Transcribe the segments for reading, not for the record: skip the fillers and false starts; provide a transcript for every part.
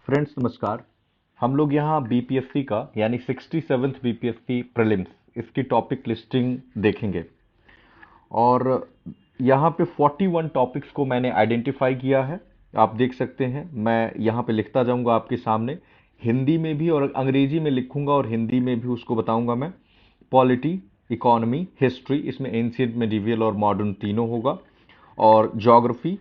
Friends नमस्कार। हम लोग यहाँ बीपीएससी का यानी 67th बीपीएससी प्रीलिम्स इसकी टॉपिक लिस्टिंग देखेंगे और यहाँ पे 41 टॉपिक्स को मैंने आइडेंटिफाई किया है। आप देख सकते हैं, मैं यहाँ पे लिखता जाऊँगा आपके सामने, हिंदी में भी और अंग्रेजी में लिखूंगा और हिंदी में भी उसको बताऊंगा मैं। पॉलिटी, इकोनॉमी, हिस्ट्री, इसमें एंशियंट, मेडिवियल और मॉडर्न तीनों होगा, और ज्योग्राफी,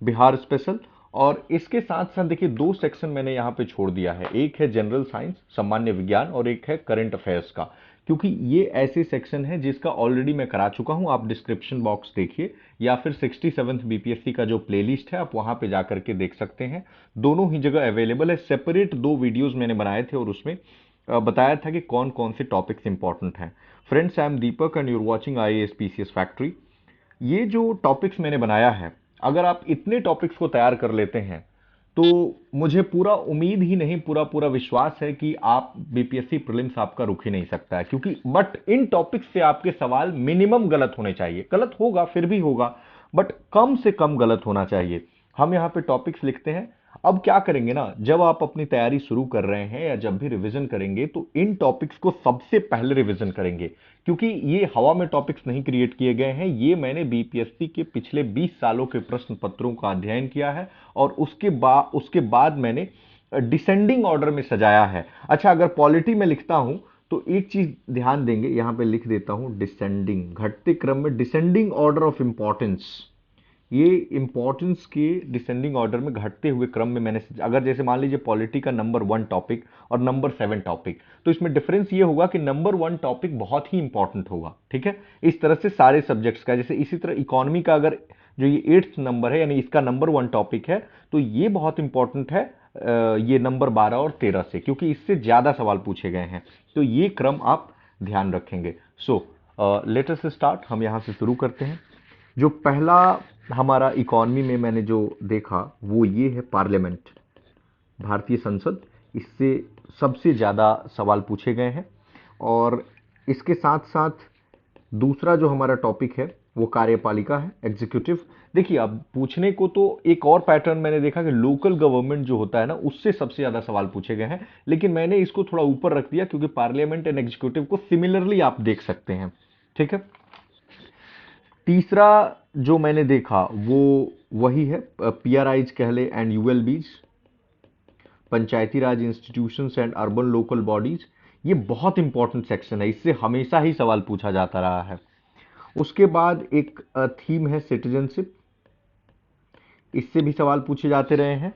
बिहार स्पेशल। और इसके साथ साथ देखिए दो सेक्शन मैंने यहाँ पे छोड़ दिया है, एक है जनरल साइंस सामान्य विज्ञान और एक है करंट अफेयर्स का, क्योंकि ये ऐसे सेक्शन है जिसका ऑलरेडी मैं करा चुका हूँ। आप डिस्क्रिप्शन बॉक्स देखिए या फिर 67th बीपीएससी का जो प्लेलिस्ट है आप वहाँ पे जा करके देख सकते हैं। दोनों ही जगह अवेलेबल है। सेपरेट दो वीडियोस मैंने बनाए थे और उसमें बताया था कि कौन कौन से टॉपिक्स इंपॉर्टेंट हैं। Friends, I am Deepak and you're watching I A S P C S factory. ये जो टॉपिक्स मैंने बनाया है, अगर आप इतने टॉपिक्स को तैयार कर लेते हैं तो मुझे पूरा उम्मीद ही नहीं, पूरा पूरा विश्वास है कि आप बीपीएससी प्रीलिम्स आपका रुक ही नहीं सकता है, क्योंकि बट इन टॉपिक्स से आपके सवाल मिनिमम गलत होने चाहिए। गलत होगा फिर भी होगा, बट कम से कम गलत होना चाहिए। हम यहाँ पे टॉपिक्स लिखते हैं। अब क्या करेंगे ना, जब आप अपनी तैयारी शुरू कर रहे हैं या जब भी रिवीजन करेंगे तो इन टॉपिक्स को सबसे पहले रिवीजन करेंगे, क्योंकि ये हवा में टॉपिक्स नहीं क्रिएट किए गए हैं। ये मैंने बीपीएससी के पिछले 20 सालों के प्रश्न पत्रों का अध्ययन किया है और उसके बाद मैंने डिसेंडिंग ऑर्डर में सजाया है। अच्छा, अगर पॉलिटी में लिखता हूं तो एक चीज ध्यान देंगे, यहां पे लिख देता हूं डिसेंडिंग, घटते क्रम में, डिसेंडिंग ऑर्डर ऑफ इंपॉर्टेंस। ये इंपॉर्टेंस के डिसेंडिंग ऑर्डर में घटते हुए क्रम में मैंने, अगर जैसे मान लीजिए पॉलिटी का नंबर 1 टॉपिक और नंबर 7 टॉपिक, तो इसमें डिफरेंस ये होगा कि नंबर 1 टॉपिक बहुत ही इंपॉर्टेंट होगा। ठीक है, इस तरह से सारे सब्जेक्ट्स का, जैसे इसी तरह इकोनॉमी का अगर जो ये 8th नंबर है यानी इसका नंबर 1 टॉपिक है, तो ये बहुत इंपॉर्टेंट है ये नंबर 12 और 13 से, क्योंकि इससे ज्यादा सवाल पूछे गए हैं। तो ये क्रम आप ध्यान रखेंगे। सो लेट अस स्टार्ट, हम यहां से शुरू करते हैं। जो पहला हमारा इकॉनमी में मैंने जो देखा वो ये है पार्लियामेंट, भारतीय संसद। इससे सबसे ज़्यादा सवाल पूछे गए हैं। और इसके साथ साथ दूसरा जो हमारा टॉपिक है वो कार्यपालिका है, एग्जीक्यूटिव। देखिए, अब पूछने को तो एक और पैटर्न मैंने देखा कि लोकल गवर्नमेंट जो होता है ना, उससे सबसे ज़्यादा सवाल पूछे गए हैं, लेकिन मैंने इसको थोड़ा ऊपर रख दिया क्योंकि पार्लियामेंट एंड एग्जीक्यूटिव को सिमिलरली आप देख सकते हैं। ठीक है, तीसरा जो मैंने देखा वो वही है पीआरआईज कह ले and ULBs, Panchayati Raj institutions and urban local bodies. ये बहुत इंपॉर्टेंट सेक्शन है, इससे हमेशा ही सवाल पूछा जाता रहा है। उसके बाद एक थीम है सिटीजनशिप, इससे भी सवाल पूछे जाते रहे हैं।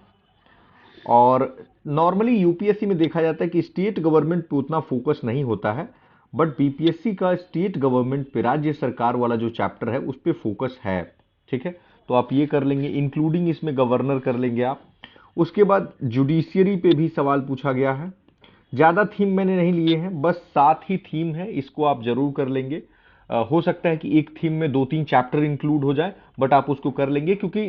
और नॉर्मली यूपीएससी में देखा जाता है कि स्टेट गवर्नमेंट पे उतना फोकस नहीं होता है, बट बीपीएससी का स्टेट गवर्नमेंट पे, राज्य सरकार वाला जो चैप्टर है उस पे फोकस है। ठीक है, तो आप ये कर लेंगे, इंक्लूडिंग इसमें गवर्नर कर लेंगे आप। उसके बाद जुडिशियरी पे भी सवाल पूछा गया है। ज़्यादा थीम मैंने नहीं लिए हैं, बस 7 ही थीम है, इसको आप जरूर कर लेंगे। हो सकता है कि एक थीम में 2-3 चैप्टर इंक्लूड हो जाए, बट आप उसको कर लेंगे, क्योंकि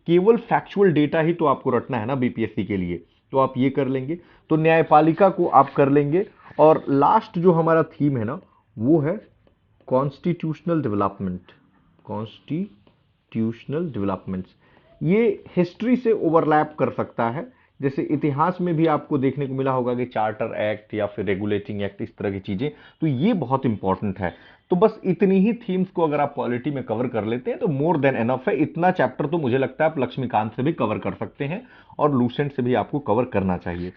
केवल फैक्चुअल डेटा ही तो आपको रटना है ना बीपीएससी के लिए, तो आप ये कर लेंगे। तो न्यायपालिका को आप कर लेंगे। और लास्ट जो हमारा थीम है ना वो है कॉन्स्टिट्यूशनल डेवलपमेंट, कॉन्स्टिट्यूशनल डेवलपमेंट्स। ये हिस्ट्री से ओवरलैप कर सकता है, जैसे इतिहास में भी आपको देखने को मिला होगा कि चार्टर एक्ट या फिर रेगुलेटिंग एक्ट, इस तरह की चीजें, तो ये बहुत इंपॉर्टेंट है। तो बस इतनी ही थीम्स को अगर आप पॉलिटी में कवर कर लेते हैं तो मोर देन एनफ है। इतना चैप्टर तो मुझे लगता है आप लक्ष्मीकांत से भी कवर कर सकते हैं और लूसेंट से भी आपको कवर करना चाहिए।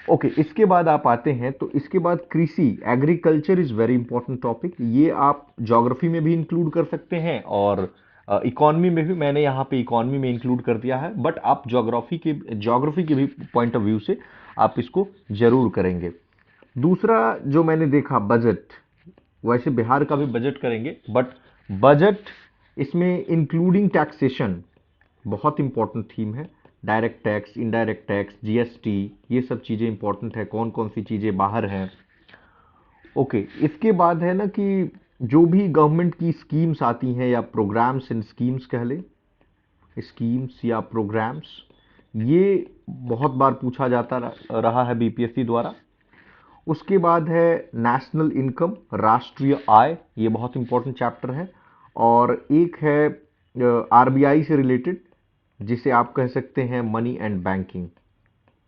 ओके, इसके बाद आप आते हैं, तो इसके बाद कृषि, agriculture is very important topic. ये आप ज्योग्राफी में भी इंक्लूड कर सकते हैं और इकोनॉमी में भी, मैंने यहाँ पे इकोनॉमी में इंक्लूड कर दिया है, बट आप ज्योग्राफी के भी पॉइंट ऑफ व्यू से आप इसको जरूर करेंगे। दूसरा जो मैंने देखा, बजट। वैसे बिहार का भी बजट करेंगे, बट बजट इसमें इंक्लूडिंग टैक्सेशन बहुत इंपॉर्टेंट थीम है। Direct tax, indirect tax, GST, ये सब चीज़ें इंपॉर्टेंट है, कौन कौन सी चीज़ें बाहर हैं। ओके, इसके बाद है ना कि जो भी गवर्नमेंट की स्कीम्स आती हैं या प्रोग्राम्स एंड स्कीम्स कह ले, स्कीम्स या प्रोग्राम्स, ये बहुत बार पूछा जाता रहा है बीपीएससी द्वारा। उसके बाद है नेशनल इनकम, राष्ट्रीय आय, ये बहुत इंपॉर्टेंट चैप्टर है। और एक है आरबीआई से रिलेटेड, जिसे आप कह सकते हैं मनी एंड बैंकिंग।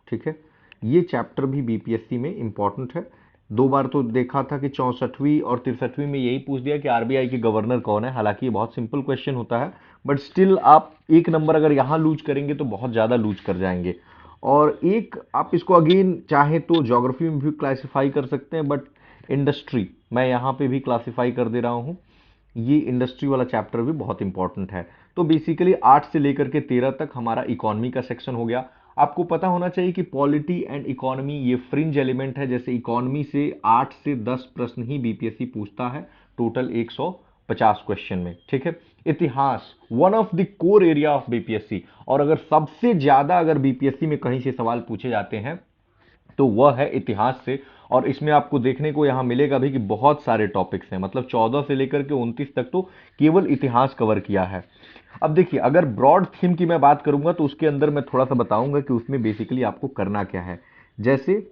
ठीक है, ये चैप्टर भी बीपीएससी में इंपॉर्टेंट है। 2 बार तो देखा था कि 64वीं और 63वीं में यही पूछ दिया कि आरबीआई के गवर्नर कौन है। हालांकि ये बहुत सिंपल क्वेश्चन होता है, बट स्टिल आप 1 नंबर अगर यहाँ लूज करेंगे तो बहुत ज़्यादा लूज कर जाएंगे। और एक आप इसको अगेन चाहे तो ज्योग्राफी में भी क्लासिफाई कर सकते हैं, बट इंडस्ट्री मैं यहाँ पे भी क्लासिफाई कर दे रहा हूँ। ये इंडस्ट्री वाला चैप्टर भी बहुत इंपॉर्टेंट है। तो बेसिकली 8 से लेकर के 13 तक हमारा इकोनॉमी का सेक्शन हो गया। आपको पता होना चाहिए कि पॉलिटी एंड इकोनॉमी ये फ्रिंज एलिमेंट है। जैसे इकोनॉमी से 8 से 10 प्रश्न ही बीपीएससी पूछता है टोटल 150 क्वेश्चन में, ठीक है। इतिहास one of the core area of BPSC, और अगर सबसे ज्यादा अगर बीपीएससी में कहीं से सवाल पूछे जाते हैं तो वह है इतिहास से। और इसमें आपको देखने को यहां मिलेगा भी कि बहुत सारे टॉपिक्स हैं, मतलब 14 से लेकर के 29 तक तो केवल इतिहास कवर किया है। अब देखिए, अगर ब्रॉड थीम की मैं बात करूंगा तो उसके अंदर मैं थोड़ा सा बताऊंगा कि उसमें बेसिकली आपको करना क्या है। जैसे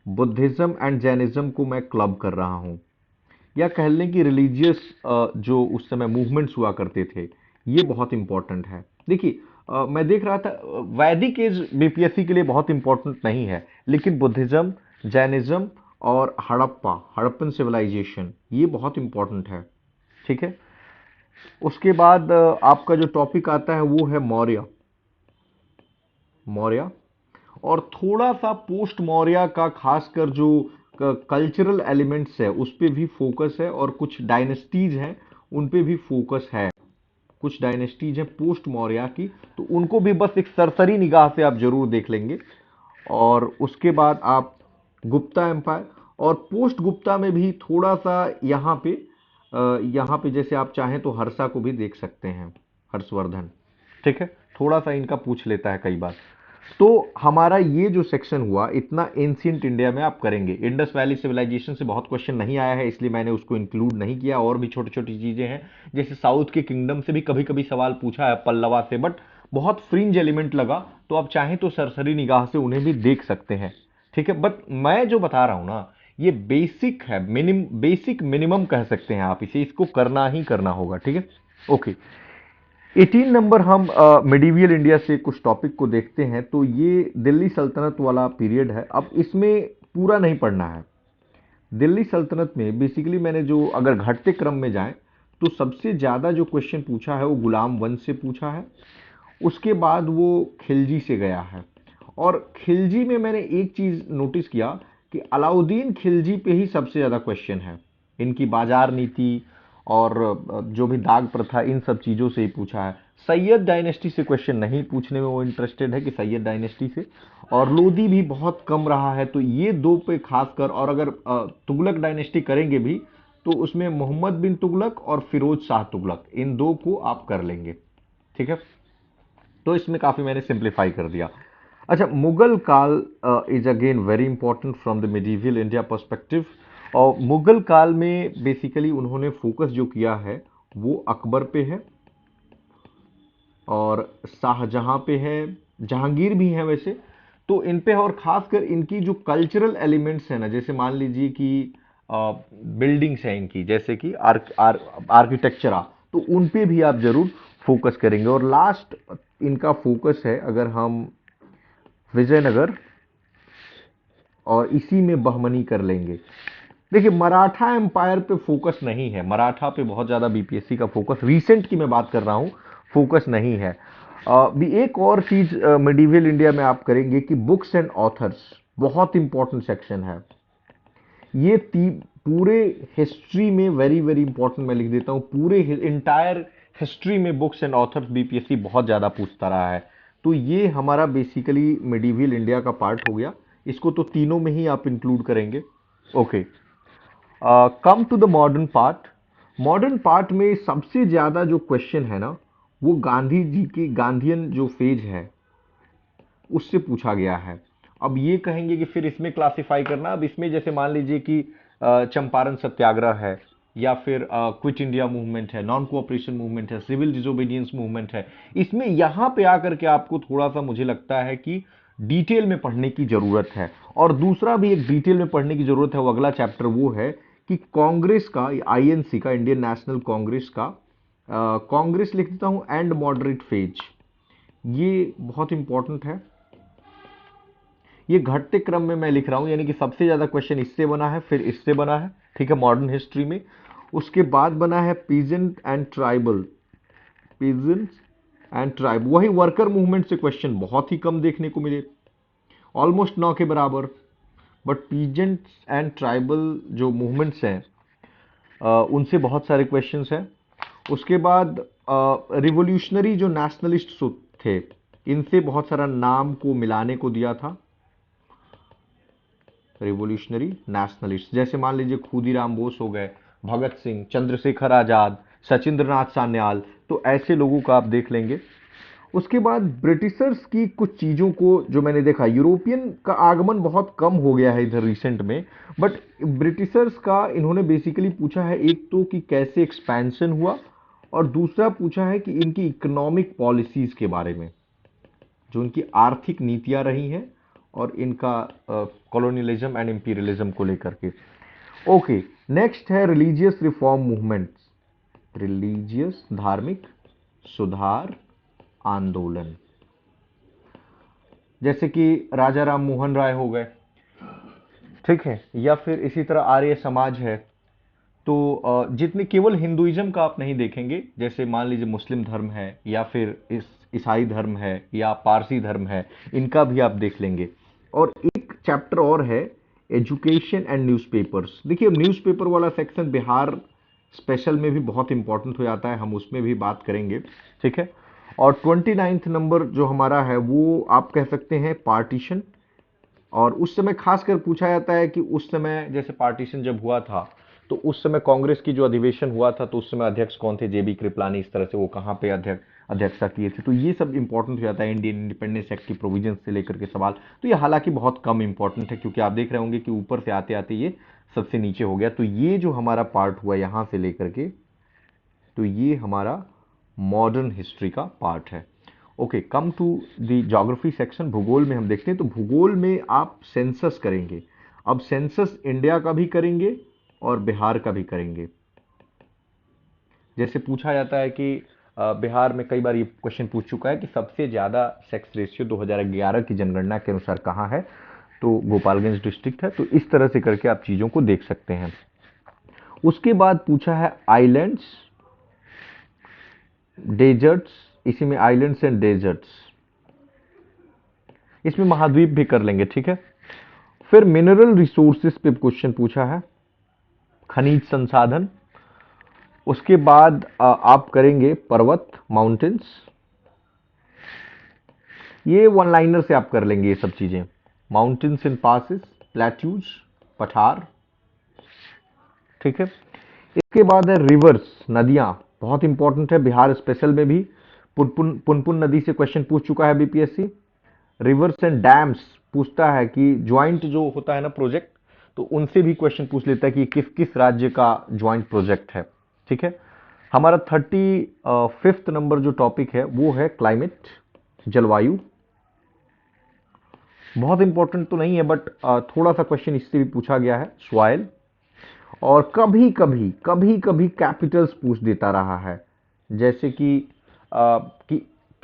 बुद्धिज्म एंड जैनिज्म को मैं क्लब कर रहा हूं, या कह लें कि रिलीजियस जो उस समय मूवमेंट्स हुआ करते थे, ये बहुत इंपॉर्टेंट है। देखिए, मैं देख रहा था वैदिक एज बीपीएससी के लिए बहुत इंपॉर्टेंट नहीं है, लेकिन बुद्धिज्म, जैनिज्म और हड़प्पन सिविलाइजेशन ये बहुत इंपॉर्टेंट है, ठीक है। उसके बाद आपका जो टॉपिक आता है वो है मौर्य, और थोड़ा सा पोस्ट मौर्य का खासकर जो कल्चरल एलिमेंट्स है उस पे भी फोकस है, और कुछ डायनेस्टीज हैं उन पे भी फोकस है। कुछ डायनेस्टीज हैं पोस्ट मौर्य की, तो उनको भी बस एक सरसरी निगाह से आप जरूर देख लेंगे। और उसके बाद आप गुप्ता एम्पायर, और पोस्ट गुप्ता में भी थोड़ा सा यहाँ पे जैसे आप चाहें तो हर्षा को भी देख सकते हैं, हर्षवर्धन, ठीक है। थोड़ा सा इनका पूछ लेता है कई बार। तो हमारा ये जो सेक्शन हुआ इतना एंशियंट इंडिया में आप करेंगे। इंडस वैली सिविलाइजेशन से बहुत क्वेश्चन नहीं आया है, इसलिए मैंने उसको इंक्लूड नहीं किया। और भी छोटी छोटी चीजें हैं, जैसे साउथ के किंगडम से भी कभी कभी सवाल पूछा है, पल्लवा से, बट बहुत फ्रिंज एलिमेंट लगा, तो आप चाहें तो सरसरी निगाह से उन्हें भी देख सकते हैं, ठीक है। बट मैं जो बता रहा हूं ना, ये बेसिक है, बेसिक मिनिमम कह सकते हैं आप इसे, इसको करना ही करना होगा, ठीक है। ओके, 18 नंबर हम मिडीवियल इंडिया से कुछ टॉपिक को देखते हैं। तो ये दिल्ली सल्तनत वाला पीरियड है। अब इसमें पूरा नहीं पढ़ना है। दिल्ली सल्तनत में बेसिकली मैंने जो अगर घटते क्रम में जाएं तो सबसे ज्यादा जो क्वेश्चन पूछा है वो गुलाम वंश से पूछा है। उसके बाद वो खिलजी से गया है, और खिलजी में मैंने एक चीज नोटिस किया कि अलाउद्दीन खिलजी पे ही सबसे ज्यादा क्वेश्चन है। इनकी बाजार नीति और जो भी दाग प्रथा, इन सब चीजों से ही पूछा है। सैयद डायनेस्टी से क्वेश्चन नहीं पूछने में वो इंटरेस्टेड है कि सैयद डायनेस्टी से, और लोदी भी बहुत कम रहा है। तो ये दो पे खासकर, और अगर तुगलक डायनेस्टी करेंगे भी तो उसमें मोहम्मद बिन तुगलक और फिरोज शाह तुगलक, इन दो को आप कर लेंगे, ठीक है। तो इसमें काफी मैंने सिंप्लीफाई कर दिया। अच्छा, मुगल काल is again very important from the medieval India perspective. और मुगल काल में बेसिकली उन्होंने फोकस जो किया है वो अकबर पे है, और शाहजहां पे है, जहांगीर भी है वैसे। तो इन पे, और खासकर इनकी जो कल्चरल एलिमेंट्स है ना, जैसे मान लीजिए कि बिल्डिंग्स हैं इनकी, जैसे कि आर्किटेक्चर, तो उन पे भी आप जरूर फोकस करेंगे। और लास्ट इनका फोकस है, अगर हम विजयनगर और इसी में बहमनी कर लेंगे। देखिए, मराठा एम्पायर पे फोकस नहीं है, मराठा पे बहुत ज्यादा बीपीएससी का फोकस, रीसेंट की मैं बात कर रहा हूं, फोकस नहीं है। भी एक और चीज मिडीवियल इंडिया में आप करेंगे कि बुक्स एंड ऑथर्स, बहुत इंपॉर्टेंट सेक्शन है ये। पूरे हिस्ट्री में वेरी वेरी इंपॉर्टेंट, मैं लिख देता हूं, पूरे इंटायर हिस्ट्री में बुक्स एंड ऑथर्स बीपीएससी बहुत ज्यादा पूछता रहा है। तो ये हमारा बेसिकली मिडीवियल इंडिया का पार्ट हो गया। इसको तो तीनों में ही आप इंक्लूड करेंगे। Okay, come to the modern part. Modern part में सबसे ज्यादा जो क्वेश्चन है ना, वो गांधी जी की गांधीयन जो फेज है उससे पूछा गया है। अब ये कहेंगे कि फिर इसमें क्लासिफाई करना, अब इसमें जैसे मान लीजिए कि चंपारण सत्याग्रह है, या फिर क्विट इंडिया मूवमेंट है, नॉन कोऑपरेशन मूवमेंट है, सिविल डिसोबीडियंस मूवमेंट है। इसमें यहां पे आकर के आपको थोड़ा सा मुझे लगता है कि डिटेल में पढ़ने की जरूरत है। और दूसरा भी एक डिटेल में पढ़ने की जरूरत है, वो अगला चैप्टर वो है कि कांग्रेस का, आईएनसी का, इंडियन नेशनल कांग्रेस का, कांग्रेस लिख देता हूं, एंड मॉडरेट फेज, ये बहुत इंपॉर्टेंट है। ये घटते क्रम में मैं लिख रहा हूं, यानी कि सबसे ज्यादा क्वेश्चन इससे बना है, फिर इससे बना है, ठीक है, मॉडर्न हिस्ट्री में। उसके बाद बना है peasant and tribal, peasant and tribe, वही वर्कर मूवमेंट से क्वेश्चन बहुत ही कम देखने को मिले, ऑलमोस्ट 9 के बराबर। बट पीजेंट एंड ट्राइबल जो मूवमेंट्स हैं उनसे बहुत सारे क्वेश्चंस हैं। उसके बाद रिवोल्यूशनरी जो नेशनलिस्ट थे, इनसे बहुत सारा नाम को मिलाने को दिया था। रिवोल्यूशनरी नेशनलिस्ट जैसे मान लीजिए खुदीराम बोस हो गए, भगत सिंह, चंद्रशेखर आजाद, सचिंद्रनाथ सान्याल, तो ऐसे लोगों का आप देख लेंगे। उसके बाद ब्रिटिशर्स की कुछ चीजों को जो मैंने देखा, यूरोपियन का आगमन बहुत कम हो गया है इधर रिसेंट में, बट ब्रिटिशर्स का इन्होंने बेसिकली पूछा है, एक तो कि कैसे एक्सपेंशन हुआ, और दूसरा पूछा है कि इनकी इकोनॉमिक पॉलिसीज के बारे में, जो इनकी आर्थिक नीतियां रही हैं और इनका कॉलोनियलिज्म एंड इंपीरियलिज्म को लेकर के। ओके, नेक्स्ट है रिलीजियस रिफॉर्म मूवमेंट्स, रिलीजियस धार्मिक सुधार आंदोलन, जैसे कि राजा राम मोहन राय हो गए, ठीक है, या फिर इसी तरह आर्य समाज है। तो जितने केवल हिंदुइज्म का आप नहीं देखेंगे, जैसे मान लीजिए मुस्लिम धर्म है, या फिर इस ईसाई धर्म है, या पारसी धर्म है, इनका भी आप देख लेंगे। और एक चैप्टर और है, एजुकेशन एंड न्यूज़पेपर्स। देखिए न्यूज़पेपर वाला सेक्शन बिहार स्पेशल में भी बहुत इंपॉर्टेंट हो जाता है, हम उसमें भी बात करेंगे, ठीक है। और 29th नंबर जो हमारा है वो आप कह सकते हैं पार्टीशन। और उस समय खासकर पूछा जाता है कि उस समय जैसे पार्टीशन जब हुआ था, तो उस समय कांग्रेस की जो अधिवेशन हुआ था, तो उस समय अध्यक्ष कौन थे, जेबी कृपलानी, इस तरह से वो कहाँ पे अध्यक्षता किए थे, तो ये सब इंपॉर्टेंट हो जाता है। इंडियन इंडिपेंडेंस एक्ट की प्रोविजन से लेकर के सवाल, तो ये हालांकि बहुत कम इंपॉर्टेंट है, क्योंकि आप देख रहे होंगे कि ऊपर से आते आते ये सबसे नीचे हो गया। तो ये जो हमारा पार्ट हुआ यहां से लेकर के, तो ये हमारा मॉडर्न हिस्ट्री का पार्ट है। Okay, come to the geography section. भूगोल में हम देखते हैं, तो भूगोल में आप सेंसस करेंगे। अब सेंसस इंडिया का भी करेंगे और बिहार का भी करेंगे। जैसे पूछा जाता है कि बिहार में कई बार ये क्वेश्चन पूछ चुका है कि सबसे ज्यादा सेक्स रेशियो 2011 की जनगणना के अनुसार कहाँ है, तो गोपालगंज डिस्ट्रिक्ट है। तो इस तरह से करके आप चीजों को देख सकते हैं। उसके बाद पूछा है आइलैंड्स, डेजर्ट्स, इसी में आइलैंड्स एंड डेजर्ट्स, इसमें महाद्वीप भी कर लेंगे, ठीक है। फिर मिनरल रिसोर्सेस पे क्वेश्चन पूछा है, खनिज संसाधन। उसके बाद आप करेंगे पर्वत, माउंटेन्स, ये वन लाइनर से आप कर लेंगे ये सब चीजें। माउंटेन्स इन पासिस, प्लेट्यूज, पठार, ठीक है। इसके बाद है रिवर्स, नदियां, बहुत इंपॉर्टेंट है, बिहार स्पेशल में भी पुनपुन नदी से क्वेश्चन पूछ चुका है बीपीएससी। रिवर्स एंड डैम्स पूछता है कि ज्वाइंट जो होता है ना प्रोजेक्ट, तो उनसे भी क्वेश्चन पूछ लेता है कि किस किस राज्य का ज्वाइंट प्रोजेक्ट है, ठीक है। हमारा 35th नंबर जो टॉपिक है वो है क्लाइमेट, जलवायु। बहुत इंपॉर्टेंट तो नहीं है, बट थोड़ा सा क्वेश्चन इससे भी पूछा गया है, सॉइल। और कभी कभी कैपिटल्स पूछ देता रहा है, जैसे कि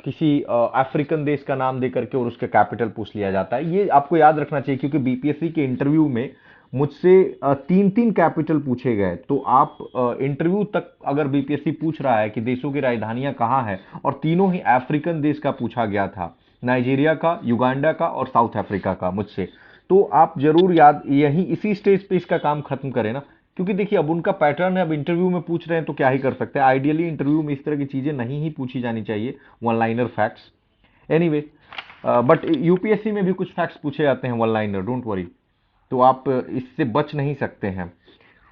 किसी अफ्रीकन देश का नाम देकर के और उसके कैपिटल पूछ लिया जाता है। ये आपको याद रखना चाहिए, क्योंकि बीपीएससी के इंटरव्यू में मुझसे 3 कैपिटल पूछे गए। तो आप इंटरव्यू तक अगर बीपीएससी पूछ रहा है कि देशों की राजधानियां कहाँ हैं, और तीनों ही अफ्रीकन देश का पूछा गया था, नाइजीरिया का, युगांडा का और साउथ अफ्रीका का मुझसे, तो आप जरूर याद, यही इसी स्टेज पे इसका काम खत्म करें ना। क्योंकि देखिए अब उनका पैटर्न है, अब इंटरव्यू में पूछ रहे हैं तो क्या ही कर सकते हैं। आइडियली इंटरव्यू में इस तरह की चीजें नहीं ही पूछी जानी चाहिए, one liner facts. Anyway, but UPSC में भी कुछ फैक्ट्स पूछे जाते हैं वन लाइनर, डोंट वरी, तो आप इससे बच नहीं सकते हैं।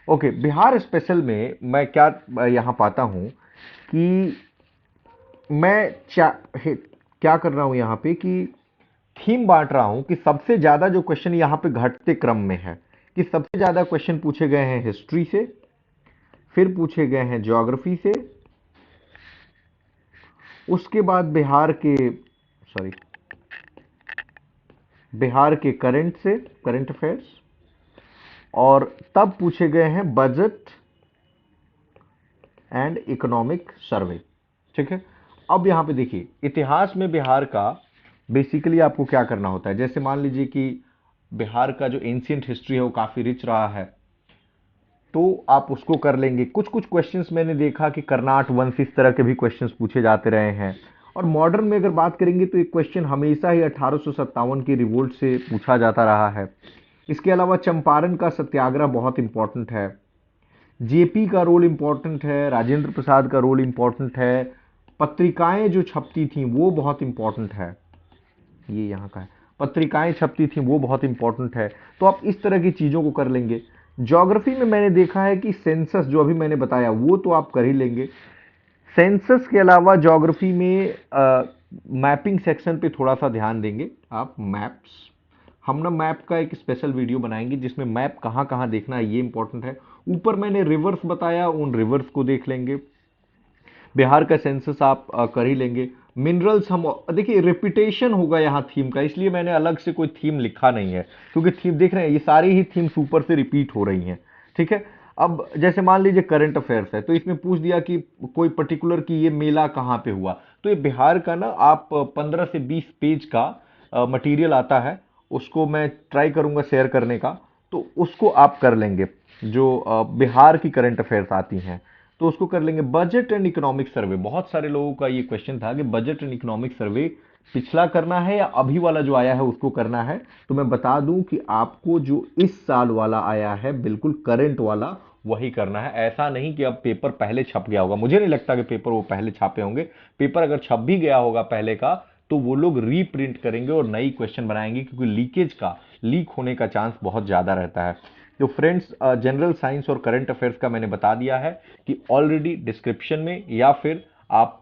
ओके, बिहार स्पेशल में मैं क्या यहाँ पाता हूँ कि मैं क्या कर रहा हूँ यहाँ पे कि थीम बांट रहा हूं कि सबसे ज्यादा जो क्वेश्चन यहां पे घटते क्रम में है, कि सबसे ज्यादा क्वेश्चन पूछे गए हैं हिस्ट्री से, फिर पूछे गए हैं ज्योग्राफी से, उसके बाद बिहार के करंट से, करंट अफेयर्स, और तब पूछे गए हैं बजट एंड इकोनॉमिक सर्वे, ठीक है। अब यहां पे देखिए इतिहास में बिहार का बेसिकली आपको क्या करना होता है, जैसे मान लीजिए कि बिहार का जो एंशियंट हिस्ट्री है वो काफ़ी रिच रहा है, तो आप उसको कर लेंगे। कुछ कुछ क्वेश्चंस मैंने देखा कि कर्नाट वंश इस तरह के भी क्वेश्चंस पूछे जाते रहे हैं। और मॉडर्न में अगर बात करेंगे तो एक क्वेश्चन हमेशा ही 1857 की रिवोल्ट से पूछा जाता रहा है। इसके अलावा चंपारण का सत्याग्रह बहुत इंपॉर्टेंट है, जेपी का रोल इंपॉर्टेंट है, राजेंद्र प्रसाद का रोल इंपॉर्टेंट है, पत्रिकाएं जो छपती थी वो बहुत इंपॉर्टेंट है, ये यहाँ का है, पत्रिकाएं छपती थी वो बहुत इंपॉर्टेंट है। तो आप इस तरह की चीज़ों को कर लेंगे। ज्योग्राफी में मैंने देखा है कि सेंसस जो अभी मैंने बताया वो तो आप कर ही लेंगे। सेंसस के अलावा ज्योग्राफी में मैपिंग सेक्शन पे थोड़ा सा ध्यान देंगे आप, मैप्स। हम ना मैप का एक स्पेशल वीडियो बनाएंगे जिसमें मैप कहाँ कहाँ देखना है ये इंपॉर्टेंट है। ऊपर मैंने रिवर्स बताया, उन रिवर्स को देख लेंगे। बिहार का सेंसस आप कर ही लेंगे। मिनरल्स हम देखिए रिपीटेशन होगा यहाँ थीम का, इसलिए मैंने अलग से कोई थीम लिखा नहीं है, क्योंकि थीम देख रहे हैं ये सारी ही थीम्स ऊपर से रिपीट हो रही हैं। ठीक है। अब जैसे मान लीजिए करंट अफेयर्स है, तो इसमें पूछ दिया कि कोई पर्टिकुलर कि ये मेला कहाँ पे हुआ, तो ये बिहार का ना आप 15 से 20 पेज का मटेरियल आता है, उसको मैं ट्राई करूंगा शेयर करने का, तो उसको आप कर लेंगे। जो बिहार की करंट अफेयर्स आती हैं तो उसको कर लेंगे। बजट एंड इकोनॉमिक सर्वे, बहुत सारे लोगों का ये क्वेश्चन था कि बजट एंड इकोनॉमिक सर्वे पिछला करना है या अभी वाला जो आया है उसको करना है। तो मैं बता दूं कि आपको जो इस साल वाला आया है बिल्कुल करंट वाला वही करना है। ऐसा नहीं कि अब पेपर पहले छप गया होगा, मुझे नहीं लगता कि पेपर वो पहले छापे होंगे। पेपर अगर छप भी गया होगा पहले का तो वो लोग रीप्रिंट करेंगे और नई क्वेश्चन बनाएंगे, क्योंकि लीक होने का चांस बहुत ज्यादा रहता है। तो फ्रेंड्स, जनरल साइंस और करंट अफेयर्स का मैंने बता दिया है कि ऑलरेडी डिस्क्रिप्शन में, या फिर आप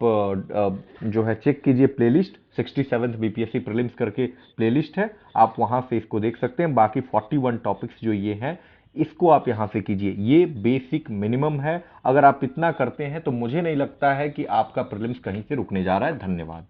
जो है चेक कीजिए प्लेलिस्ट, 67th बीपीएससी प्रीलिम्स करके प्लेलिस्ट है, आप वहां से इसको देख सकते हैं। बाकी 41 टॉपिक्स जो ये हैं इसको आप यहां से कीजिए, ये बेसिक मिनिमम है। अगर आप इतना करते हैं तो मुझे नहीं लगता है कि आपका प्रीलिम्स कहीं से रुकने जा रहा है। धन्यवाद।